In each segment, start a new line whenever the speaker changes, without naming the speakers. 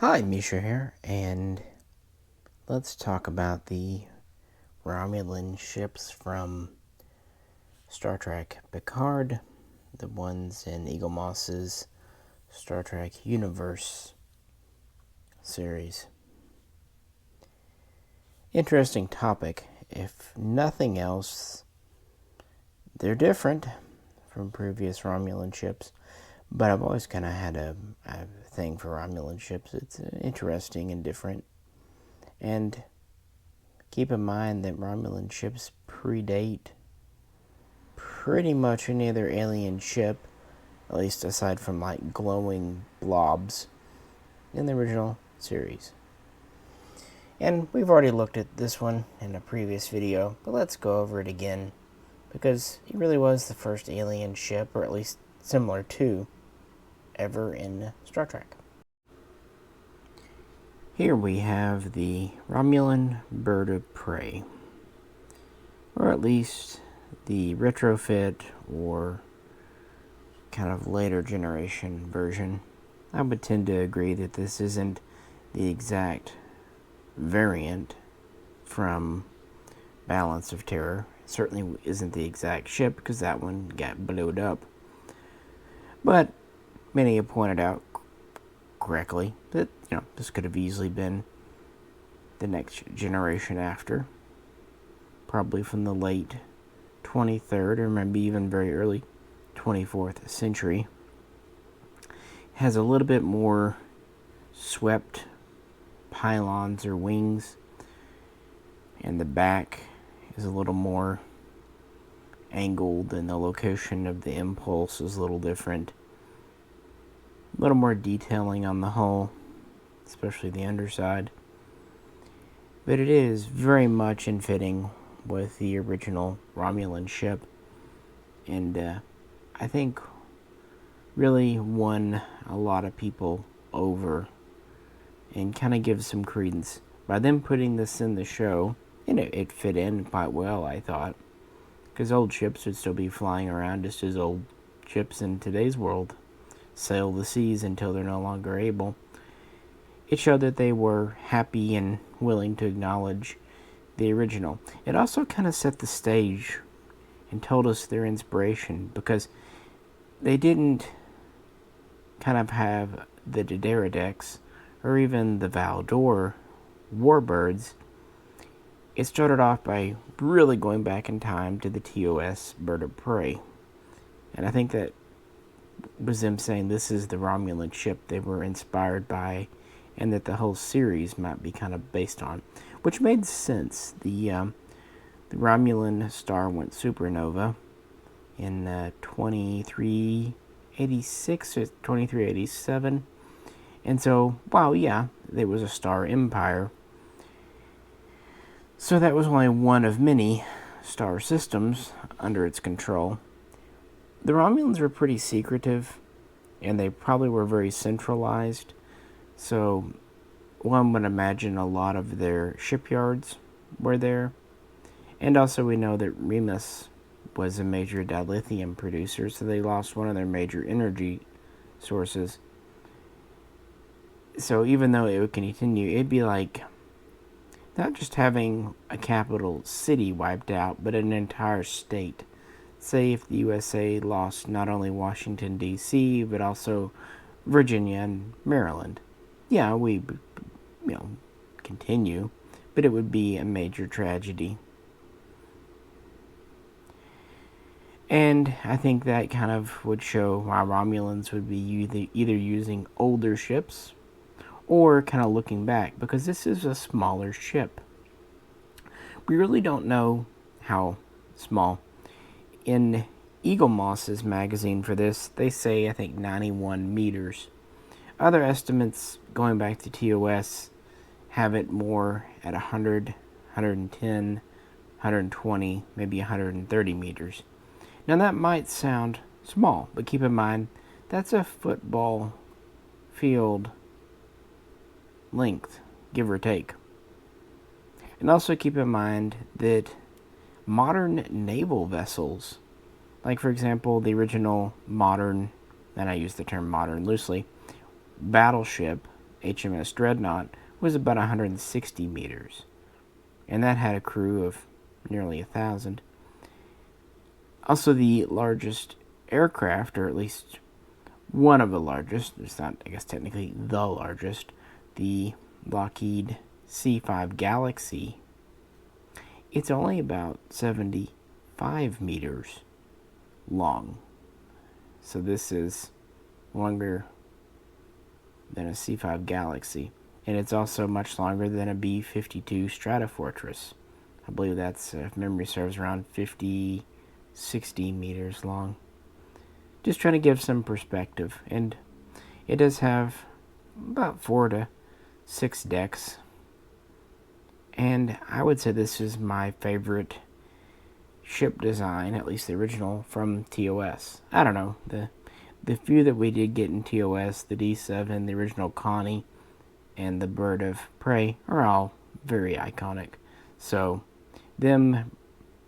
Hi, Misha here, and let's talk about the Romulan ships from Star Trek Picard, the ones in Eaglemoss's Star Trek Universe series. Interesting topic. If nothing else, they're different from previous Romulan ships, but I've always kind of had a thing for Romulan ships. It's interesting and different, and keep in mind that Romulan ships predate pretty much any other alien ship, at least aside from like glowing blobs in the original series. And we've already looked at this one in a previous video, but let's go over it again because it really was the first alien ship, or at least similar to, ever in Star Trek. Here we have the Romulan bird of prey, or at least the retrofit or kind of later generation version. I would tend to agree that this isn't the exact variant from Balance of Terror. It certainly isn't the exact ship because that one got blowed up. But many have pointed out correctly that this could have easily been the next generation after, probably from the late 23rd or maybe even very early 24th century. Has a little bit more swept pylons or wings, and the back is a little more angled, and the location of the impulse is a little different. A little more detailing on the hull, especially the underside. But it is very much in fitting with the original Romulan ship, and I think really won a lot of people over and kind of gives some credence by them putting this in the show. And it fit in quite well, I thought, because old ships would still be flying around just as old ships in today's world sail the seas until they're no longer able. It showed that they were happy and willing to acknowledge the original. It also kind of set the stage and told us their inspiration, because they didn't kind of have the Dideridex or even the Valdor warbirds. It started off by really going back in time to the TOS bird of prey. And I think that was them saying this is the Romulan ship they were inspired by, and that the whole series might be kind of based on, which made sense. The Romulan star went supernova in 2386 or 2387. And so, wow, yeah, there was a star empire. So that was only one of many star systems under its control. The Romulans were pretty secretive, and they probably were very centralized. So one would imagine a lot of their shipyards were there. And also we know that Remus was a major dilithium producer, so they lost one of their major energy sources. So even though it would continue, it'd be like not just having a capital city wiped out, but an entire state. Say if the USA lost not only Washington, D.C., but also Virginia and Maryland. Yeah, we continue, but it would be a major tragedy. And I think that kind of would show why Romulans would be either using older ships or kind of looking back, because this is a smaller ship. We really don't know how small. In Eaglemoss's magazine for this, they say, I think, 91 meters. Other estimates going back to TOS have it more at 100, 110, 120, maybe 130 meters. Now that might sound small, but keep in mind, that's a football field length, give or take. And also keep in mind that modern naval vessels, like for example the original modern, and I use the term modern loosely, battleship HMS Dreadnought was about 160 meters, and that had a crew of nearly 1,000. Also, the largest aircraft, or at least one of the largest, it's not, I guess, technically the largest, the Lockheed C-5 Galaxy, it's only about 75 meters long. So this is longer than a C-5 Galaxy. And it's also much longer than a B-52 Stratofortress. I believe that's, if memory serves, around 50, 60 meters long. Just trying to give some perspective. And it does have about 4 to 6 decks. And I would say this is my favorite ship design, at least the original, from TOS. I don't know, the few that we did get in TOS, the D7, the original Connie, and the Bird of Prey, are all very iconic. So, them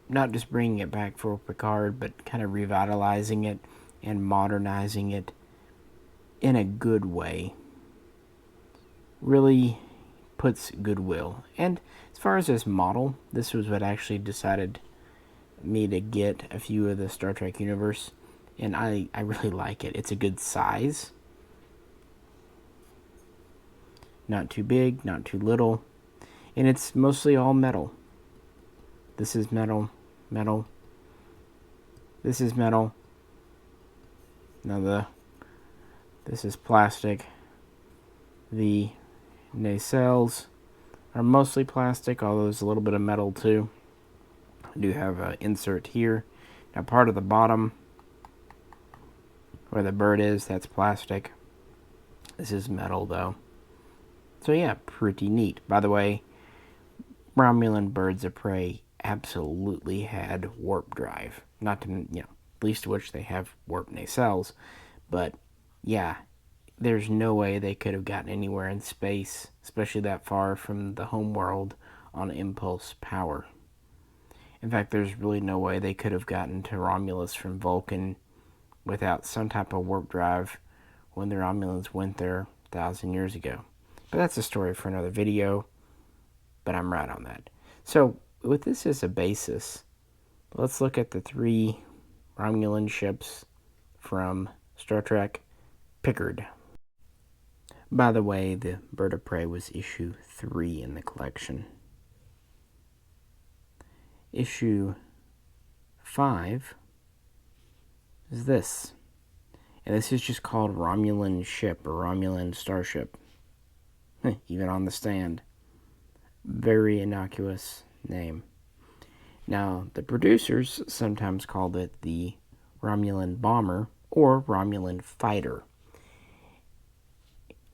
not just bringing it back for Picard, but kind of revitalizing it and modernizing it in a good way, really puts goodwill. And as far as this model, this was what actually decided me to get a few of the Star Trek universe, and I really like it. It's a good size. Not too big, not too little. And it's mostly all metal. This is metal, metal. This is metal. Now this is plastic. The nacelles are mostly plastic, although there's a little bit of metal too. I do have an insert here. Now part of the bottom, where the bird is, that's plastic. This is metal though. So yeah, pretty neat. By the way, Romulan Birds of Prey absolutely had warp drive. Not to, least of which they have warp nacelles. But yeah, there's no way they could have gotten anywhere in space, especially that far from the home world, on impulse power. In fact, there's really no way they could have gotten to Romulus from Vulcan without some type of warp drive when the Romulans went there 1,000 years ago. But that's a story for another video, but I'm right on that. So, with this as a basis, let's look at the 3 Romulan ships from Star Trek Picard. By the way, the Bird of Prey was issue 3 in the collection. Issue 5 is this. And this is just called Romulan Ship or Romulan Starship. Even on the stand. Very innocuous name. Now, the producers sometimes called it the Romulan Bomber or Romulan Fighter.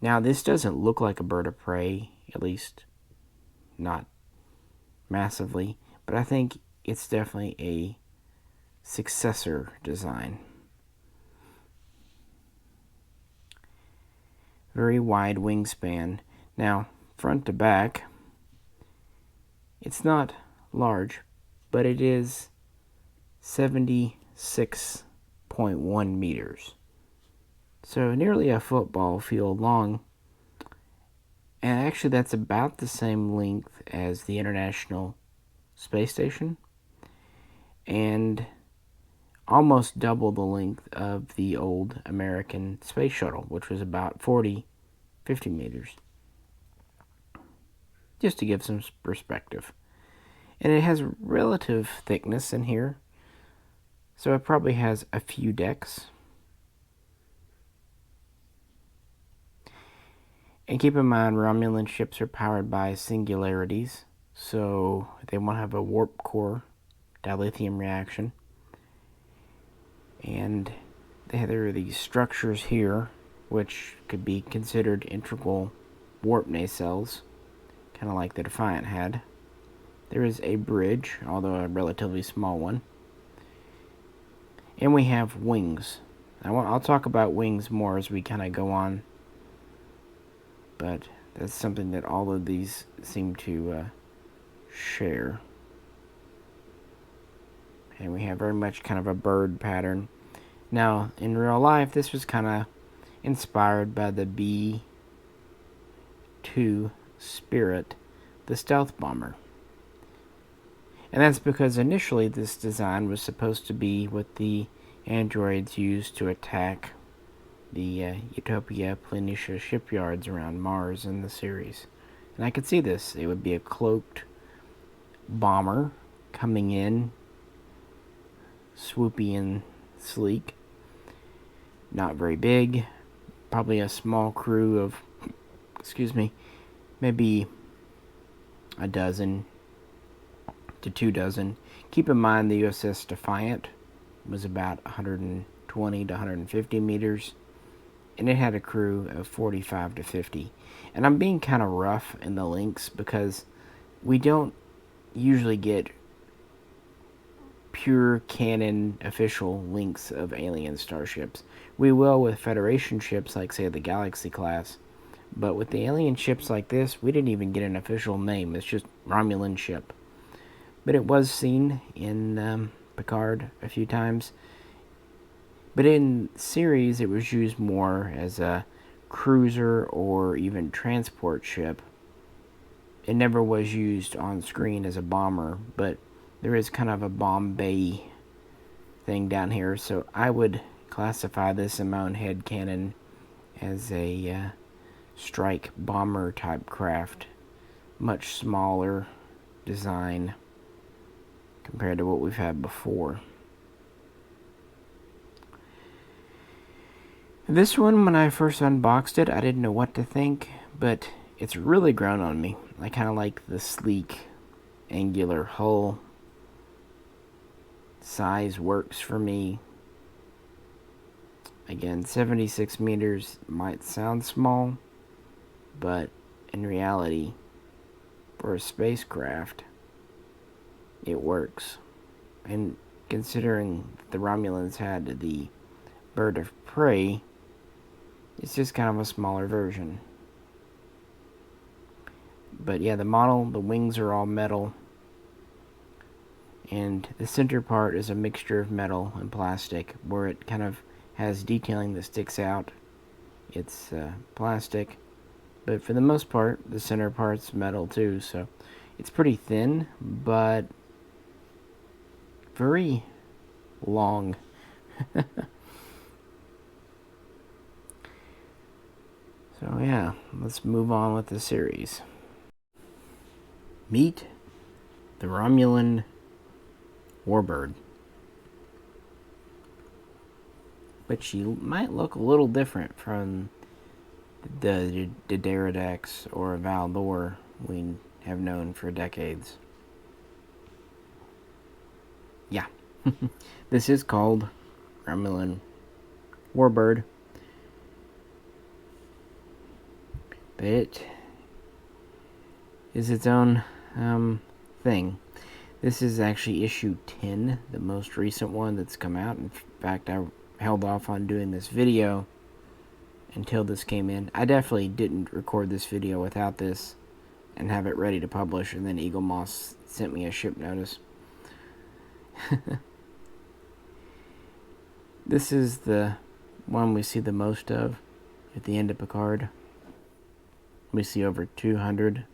Now, this doesn't look like a bird of prey, at least not massively, but I think it's definitely a successor design. Very wide wingspan. Now, front to back, it's not large, but it is 76.1 meters. So nearly a football field long. And actually that's about the same length as the International Space Station. And almost double the length of the old American Space Shuttle, which was about 50 meters. Just to give some perspective. And it has relative thickness in here. So it probably has a few decks. And keep in mind, Romulan ships are powered by singularities. So they won't have a warp core dilithium reaction. And there are these structures here, which could be considered integral warp nacelles, kind of like the Defiant had. There is a bridge, although a relatively small one. And we have wings. I'll talk about wings more as we kind of go on. But that's something that all of these seem to share. And we have very much kind of a bird pattern. Now, in real life, this was kind of inspired by the II Spirit, the stealth bomber. And that's because initially this design was supposed to be what the androids used to attack the Utopia Planitia shipyards around Mars in the series. And I could see this. It would be a cloaked bomber coming in, swoopy and sleek. Not very big. Probably a small crew of, maybe a dozen to 2 dozen. Keep in mind the USS Defiant was about 120 to 150 meters, and it had a crew of 45 to 50. And I'm being kind of rough in the links because we don't usually get pure canon official links of alien starships. We will with Federation ships like, say, the Galaxy class, but with the alien ships like this, we didn't even get an official name. It's just Romulan ship. But it was seen in Picard a few times. But in series, it was used more as a cruiser or even transport ship. It never was used on screen as a bomber, but there is kind of a bomb bay thing down here, so I would classify this in my own headcanon as a strike bomber type craft. Much smaller design compared to what we've had before. This one, when I first unboxed it, I didn't know what to think, but it's really grown on me. I kind of like the sleek, angular hull. Size works for me. Again, 76 meters might sound small, but in reality, for a spacecraft, it works. And considering the Romulans had the bird of prey, it's just kind of a smaller version. But yeah, the model, the wings are all metal, and the center part is a mixture of metal and plastic. Where it kind of has detailing that sticks out, it's plastic, but for the most part the center part's metal too, so it's pretty thin but very long. So yeah, let's move on with the series. Meet the Romulan warbird. But she might look a little different from the Dideridex or Valdor we have known for decades. Yeah, this is called Romulan warbird. But it is its own thing. This is actually issue 10, the most recent one that's come out. In fact, I held off on doing this video until this came in. I definitely didn't record this video without this and have it ready to publish, and then Eaglemoss sent me a ship notice. This is the one we see the most of at the end of Picard. We see over 200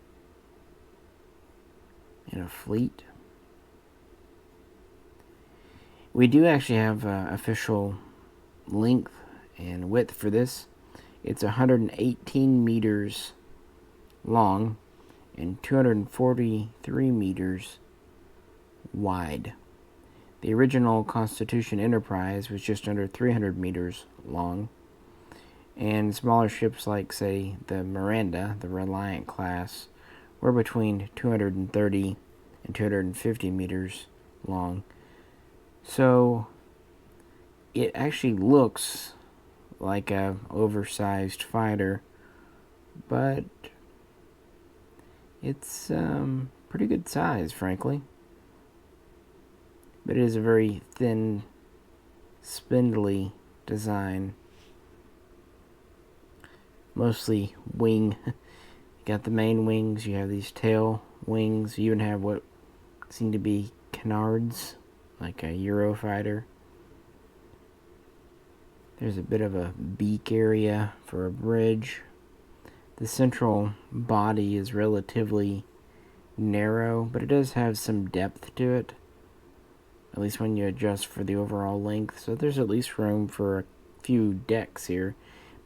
in a fleet. We do actually have official length and width for this. It's 118 meters long and 243 meters wide. The original Constitution Enterprise was just under 300 meters long, and smaller ships like, say, the Miranda, the Reliant class, were between 230 and 250 meters long. So it actually looks like a oversized fighter, but it's pretty good size, frankly. But it is a very thin, spindly design. Mostly wing. You got the main wings, you have these tail wings, you even have what seem to be canards, like a Eurofighter. There's a bit of a beak area for a bridge. The central body is relatively narrow, but it does have some depth to it, at least when you adjust for the overall length, so there's at least room for a few decks here.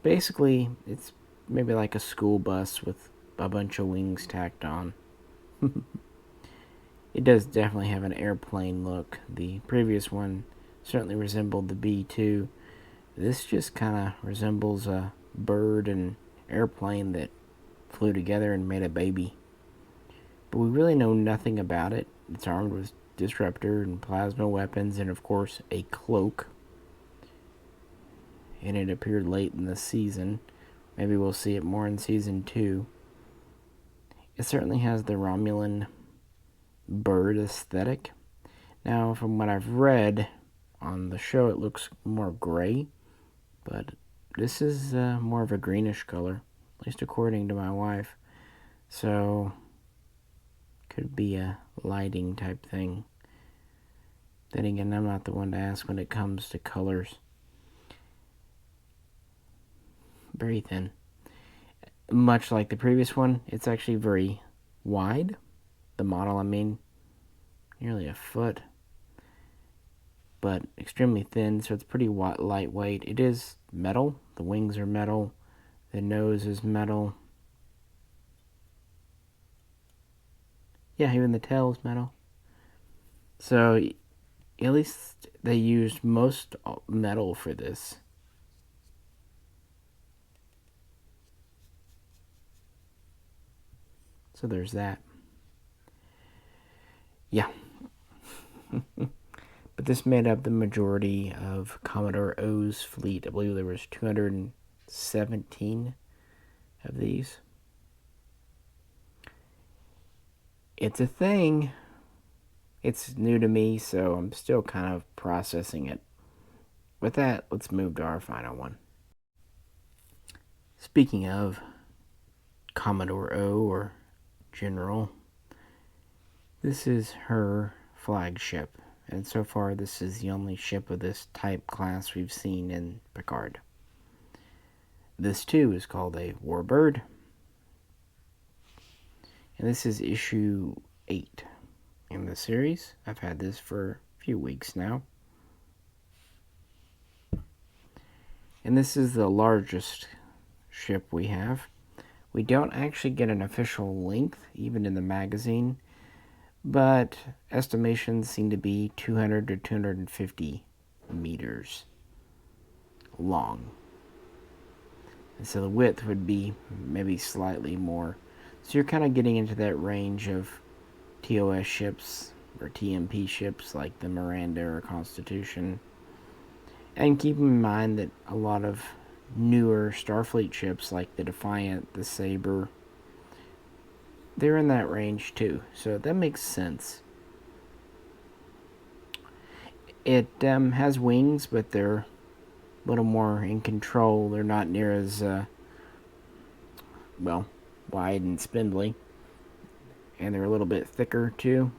Basically, it's maybe like a school bus with a bunch of wings tacked on. It does definitely have an airplane look. The previous one certainly resembled the B-2. This just kind of resembles a bird and airplane that flew together and made a baby. But we really know nothing about it. It's armed with disruptor and plasma weapons and, of course, a cloak. And it appeared late in the season. Maybe we'll see it more in Season 2. It certainly has the Romulan bird aesthetic. Now, from what I've read on the show, it looks more gray, but this is more of a greenish color, at least according to my wife. So, could be a lighting type thing. Then again, I'm not the one to ask when it comes to colors. Very thin. Much like the previous one, it's actually very wide. The model, I mean, nearly a foot. But extremely thin, so it's pretty lightweight. It is metal. The wings are metal. The nose is metal. Yeah, even the tail is metal. So, at least they used most metal for this. So there's that. Yeah. But this made up the majority of Commodore O's fleet. I believe there was 217 of these. It's a thing. It's new to me, so I'm still kind of processing it. With that, let's move to our final one. Speaking of Commodore O, or General, this is her flagship, and so far this is the only ship of this type class we've seen in Picard. This too is called a warbird, and this is issue 8 in the series. I've had this for a few weeks now. And this is the largest ship we have. We don't actually get an official length, even in the magazine, but estimations seem to be 200 to 250 meters long. And so the width would be maybe slightly more. So you're kind of getting into that range of TOS ships or TMP ships like the Miranda or Constitution. And keep in mind that a lot of newer Starfleet ships like the Defiant, the Saber, they're in that range too. So that makes sense. It has wings, but they're a little more in control. They're not near as, wide and spindly. And they're a little bit thicker too.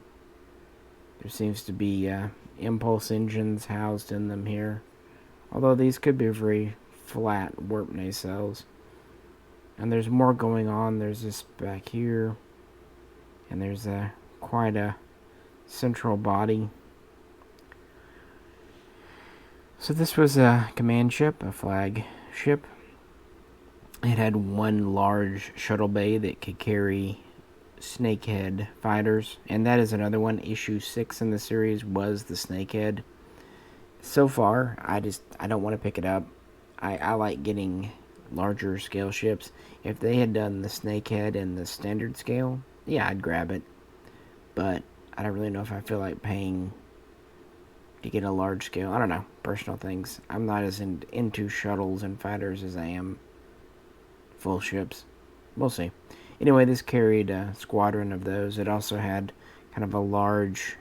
There seems to be impulse engines housed in them here. Although these could be very flat warp nacelles. And there's more going on. There's this back here. And there's quite a central body. So this was a command ship, a flagship. It had one large shuttle bay that could carry snakehead fighters. And that is another one. Issue 6 in the series was the snakehead. So far, I don't want to pick it up. I like getting larger scale ships. If they had done the snakehead in the standard scale, yeah, I'd grab it. But I don't really know if I feel like paying to get a large scale. I don't know. Personal things. I'm not as into shuttles and fighters as I am full ships. We'll see. Anyway, this carried a squadron of those. It also had kind of a large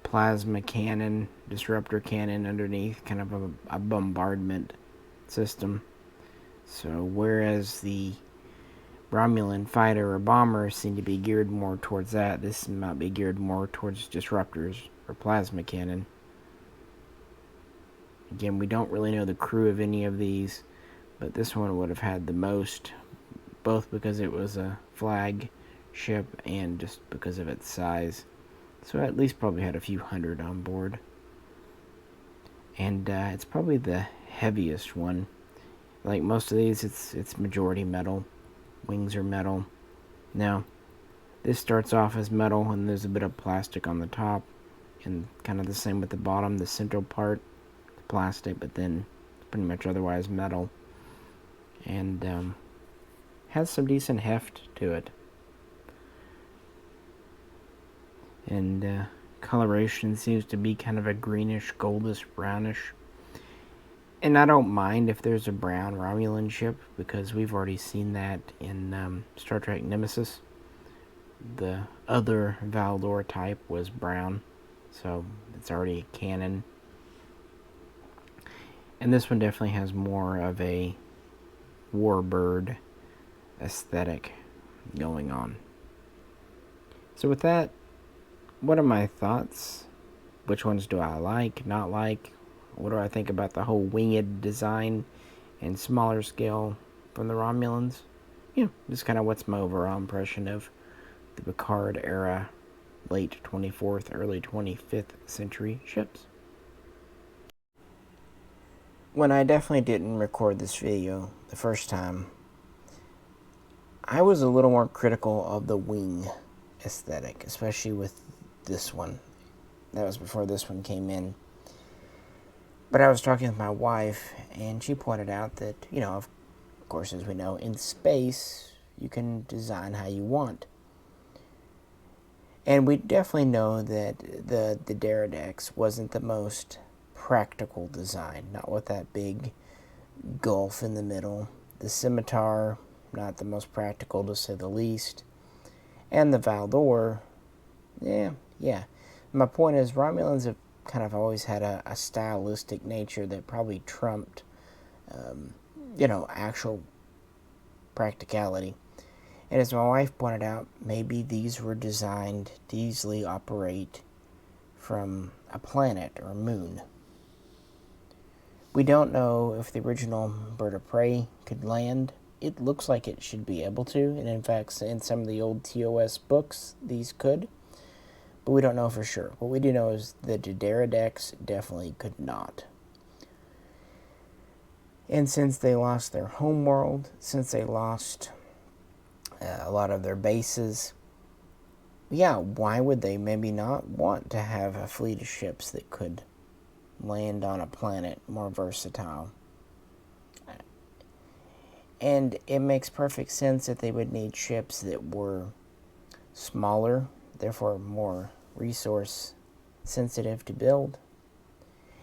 plasma cannon, disruptor cannon underneath, kind of a bombardment system. So whereas the Romulan fighter or bomber seem to be geared more towards that, this might be geared more towards disruptors or plasma cannon. Again, we don't really know the crew of any of these, but this one would have had the most both because it was a flagship and just because of its size. So at least probably had a few hundred on board. And it's probably the heaviest one. Like most of these, it's majority metal. Wings are metal. Now, this starts off as metal, and there's a bit of plastic on the top, and kind of the same with the bottom. The central part, the plastic, but then pretty much otherwise metal. And has some decent heft to it. And coloration seems to be kind of a greenish, goldish, brownish. And I don't mind if there's a brown Romulan ship, because we've already seen that in Star Trek Nemesis. The other Valdor type was brown, so it's already canon. And this one definitely has more of a warbird aesthetic going on. So with that, what are my thoughts? Which ones do I like, not like? What do I think about the whole winged design and smaller scale from the Romulans? Just kind of what's my overall impression of the Picard era, late 24th, early 25th century ships. When I definitely didn't record this video the first time, I was a little more critical of the wing aesthetic, especially with this one. That was before this one came in. But I was talking with my wife, and she pointed out that, of course, as we know, in space, you can design how you want. And we definitely know that the Deradex wasn't the most practical design, not with that big gulf in the middle. The Scimitar, not the most practical to say the least. And the Valdor, yeah. My point is, Romulans have kind of always had a stylistic nature that probably trumped, actual practicality. And as my wife pointed out, maybe these were designed to easily operate from a planet or a moon. We don't know if the original bird of prey could land. It looks like it should be able to, and in fact, in some of the old TOS books, these could. But we don't know for sure. What we do know is that the Deradex definitely could not. And since they lost their homeworld, since they lost a lot of their bases, why would they maybe not want to have a fleet of ships that could land on a planet more versatile? And it makes perfect sense that they would need ships that were smaller, therefore more resource sensitive to build,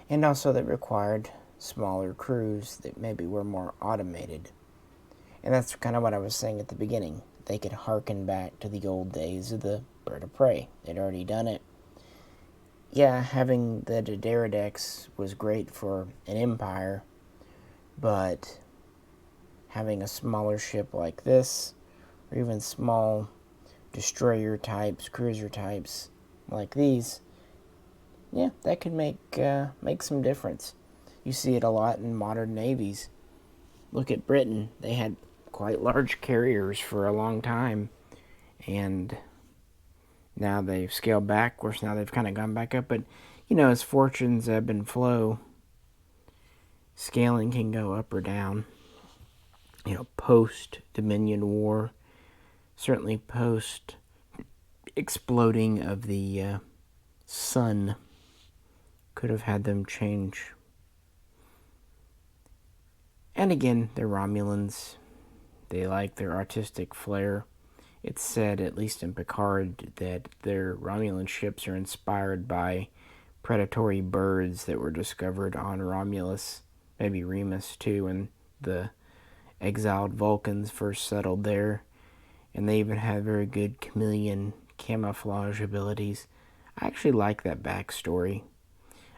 and also that required smaller crews that maybe were more automated. And that's kind of what I was saying at the beginning. They could harken back to the old days of the bird of prey. They'd already done it. Yeah, having the Deradex was great for an empire, but having a smaller ship like this, or even small destroyer types, cruiser types like these, that could make some difference. You see it a lot in modern navies. Look at Britain. They had quite large carriers for a long time, and now they've scaled back. Of course, now they've kind of gone back up, but as fortunes ebb and flow, scaling can go up or down. Post Dominion War, certainly post exploding of the sun, could have had them change. And again, they're Romulans. They like their artistic flair. It's said, at least in Picard, that their Romulan ships are inspired by predatory birds that were discovered on Romulus, maybe Remus too, when the exiled Vulcans first settled there. And they even have very good chameleon camouflage abilities. I actually like that backstory.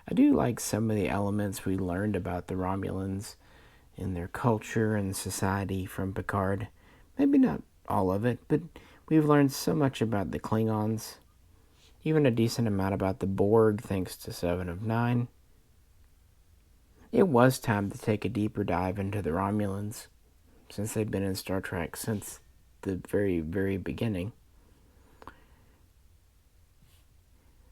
I do like some of the elements we learned about the Romulans and their culture and society from Picard. Maybe not all of it, but we've learned so much about the Klingons. Even a decent amount about the Borg, thanks to 7 of 9. It was time to take a deeper dive into the Romulans. since they've been in Star Trek since the very, very beginning.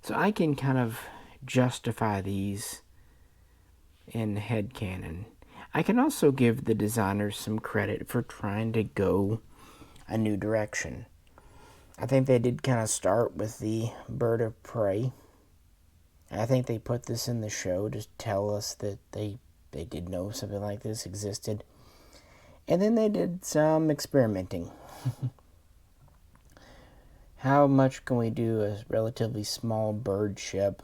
So I can kind of justify these in headcanon. I can also give the designers some credit for trying to go a new direction. I think they did kind of start with the bird of prey. I think they put this in the show to tell us that they did know something like this existed. And then they did some experimenting. How much can we do a relatively small bird ship?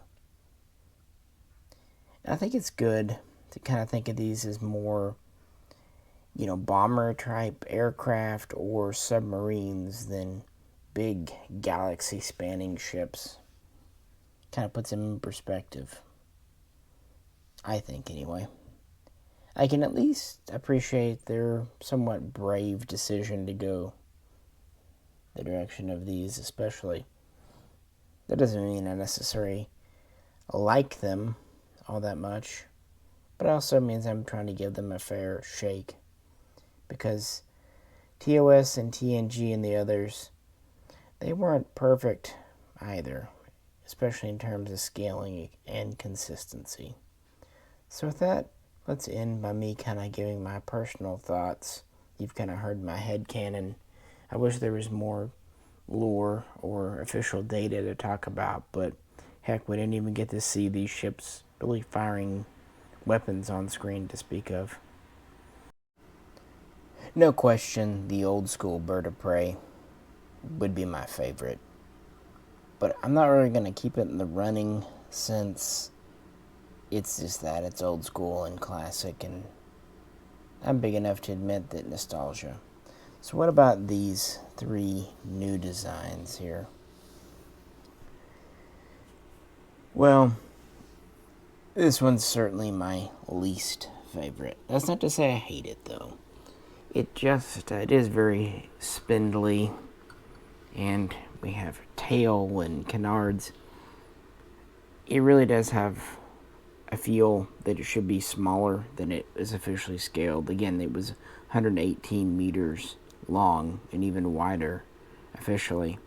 I think it's good to kind of think of these as more, bomber type aircraft or submarines than big galaxy spanning ships. Kind of puts them in perspective. I think, anyway. I can at least appreciate their somewhat brave decision to go the direction of these, especially. That doesn't mean I necessarily like them all that much, but it also means I'm trying to give them a fair shake, because TOS and TNG and the others, they weren't perfect either, especially in terms of scaling and consistency. So with that, let's end by me kind of giving my personal thoughts. You've kind of heard my headcanon. I wish there was more lore or official data to talk about, but heck, we didn't even get to see these ships really firing weapons on screen to speak of. No question, the old school bird of prey would be my favorite. But I'm not really going to keep it in the running, since it's just that. It's old school and classic, and I'm big enough to admit that nostalgia. So what about these 3 new designs here? Well, this one's certainly my least favorite. That's not to say I hate it, though. It is very spindly, and we have tail and canards. It really does have a feel that it should be smaller than it is officially scaled. Again, it was 118 meters long and even wider officially.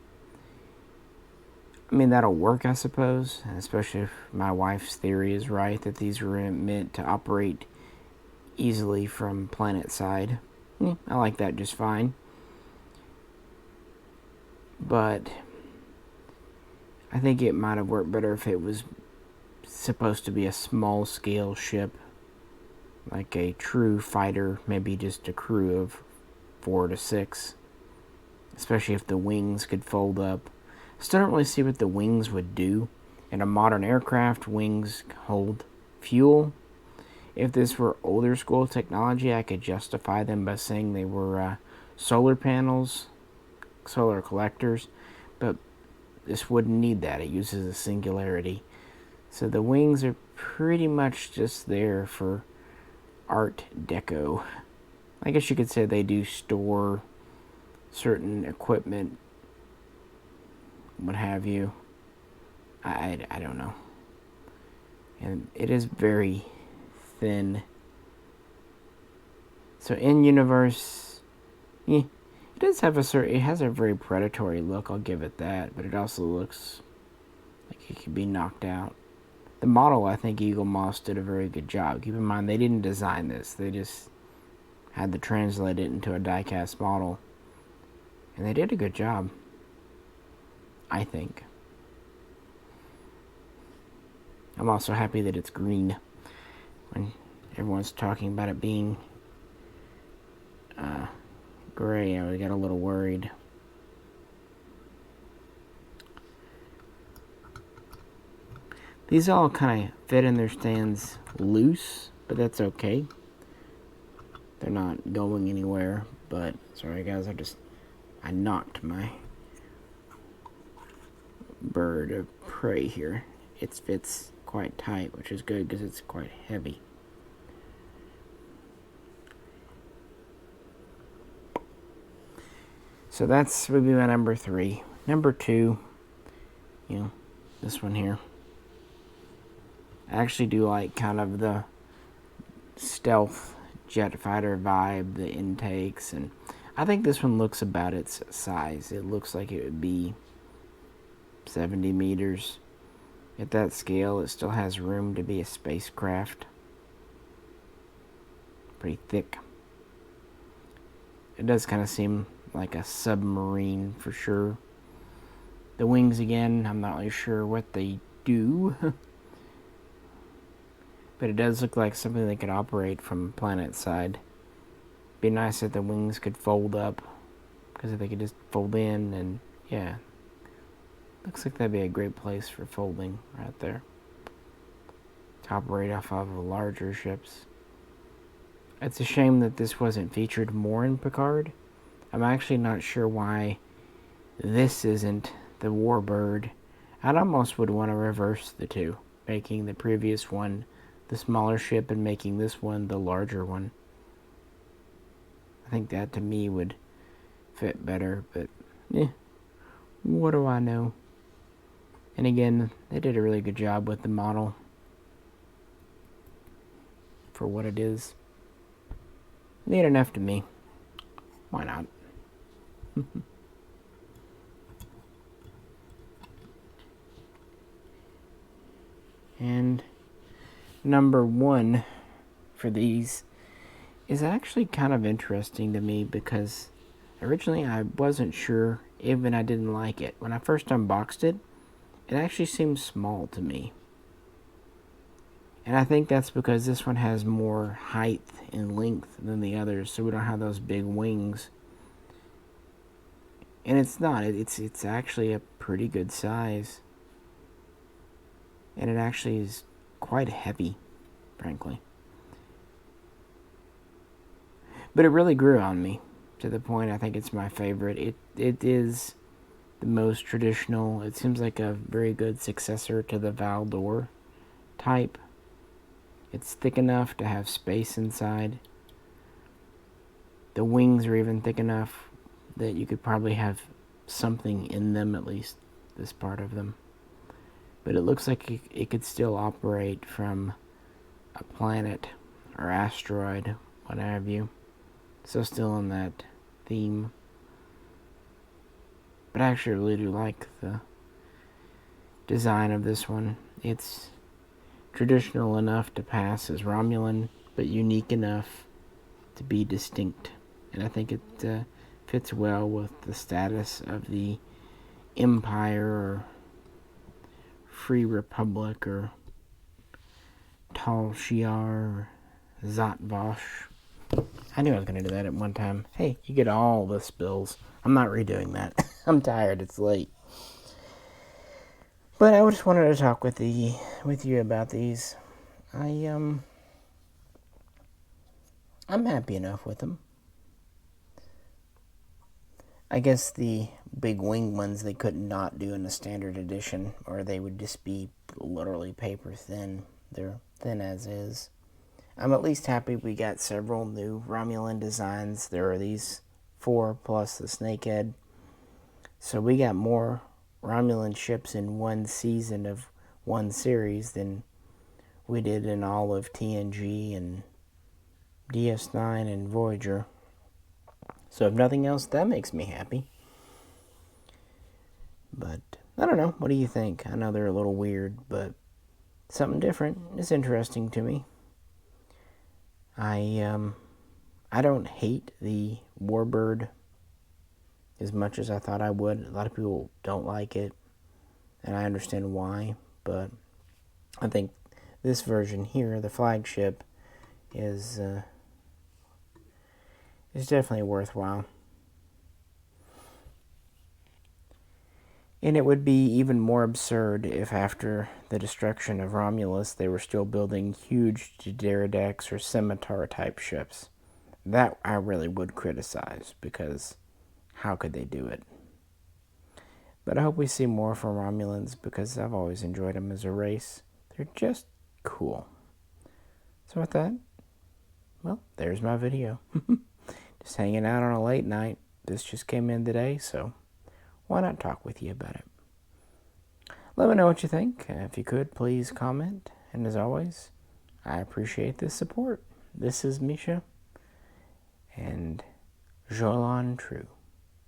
I mean, that'll work, I suppose, especially if my wife's theory is right that these were meant to operate easily from planet side. I like that just fine. But I think it might have worked better if it was supposed to be a small scale ship, like a true fighter, maybe just a crew of 4 to 6, especially if the wings could fold up. Still don't really see what the wings would do. In a modern aircraft, wings hold fuel. If this were older school technology, I could justify them by saying they were solar panels, solar collectors, but this wouldn't need that. It uses a singularity. So the wings are pretty much just there for art deco. I guess you could say they do store certain equipment, what have you. I don't know. And it is very thin. So in universe, it does have it has a very predatory look, I'll give it that, but it also looks like it could be knocked out. The model, I think Eaglemoss did a very good job. Keep in mind, they didn't design this. They just had to translate it into a die-cast model. And they did a good job, I think. I'm also happy that it's green. When everyone's talking about it being gray, I got a little worried. These all kind of fit in their stands loose, but that's okay. They're not going anywhere, but sorry guys, I knocked my bird of prey here. It fits quite tight, which is good because it's quite heavy. So that's would be my number 3. Number 2, this one here. I actually do like kind of the stealth jet fighter vibe, the intakes, and I think this one looks about its size. It looks like it would be 70 meters. At that scale, it still has room to be a spacecraft. Pretty thick. It does kind of seem like a submarine for sure. The wings again, I'm not really sure what they do. But it does look like something that could operate from planet side. Be nice if the wings could fold up, because if they could just fold in, and yeah. Looks like that'd be a great place for folding right there. To operate off of larger ships. It's a shame that this wasn't featured more in Picard. I'm actually not sure why this isn't the warbird. I'd almost would want to reverse the two, making the previous one the smaller ship and making this one the larger one. I think that to me would fit better, but what do I know? And again, they did a really good job with the model for what it is. Neat enough to me. Why not? And number one for these is actually kind of interesting to me because originally I wasn't sure, even I didn't like it. When I first unboxed it, it actually seemed small to me. And I think that's because this one has more height and length than the others, so we don't have those big wings. And it's not. It's actually a pretty good size. And it actually is quite heavy, frankly. But it really grew on me, to the point I think it's my favorite. It is the most traditional. It seems like a very good successor to the Valdor type. It's thick enough to have space inside. The wings are even thick enough that you could probably have something in them, at least this part of them. But it looks like it could still operate from a planet or asteroid, what have you. So still in that theme. But I actually really do like the design of this one. It's traditional enough to pass as Romulan, but unique enough to be distinct. And I think it fits well with the status of the Empire or Free Republic or Tal Shiar or Zatvosh. I knew I was going to do that at one time. Hey, you get all the spills. I'm not redoing that. I'm tired. It's late. But I just wanted to talk with you about these. I'm happy enough with them. I guess the big wing ones they could not do in a standard edition, or they would just be literally paper thin. They're thin as is. I'm at least happy we got several new Romulan designs. There are these 4 plus the snakehead. So we got more Romulan ships in one season of one series than we did in all of TNG and DS9 and Voyager. So if nothing else, that makes me happy. But I don't know. What do you think? I know they're a little weird, but something different is interesting to me. I don't hate the warbird as much as I thought I would. A lot of people don't like it, and I understand why, but I think this version here, the flagship, is definitely worthwhile. And it would be even more absurd if after the destruction of Romulus they were still building huge Pterodactyl or Scimitar type ships. That I really would criticize, because how could they do it? But I hope we see more from Romulans, because I've always enjoyed them as a race. They're just cool. So with that, well, there's my video. Just hanging out on a late night. This just came in today, so why not talk with you about it? Let me know what you think. If you could, please comment. And as always, I appreciate this support. This is Misha, and Jolan True.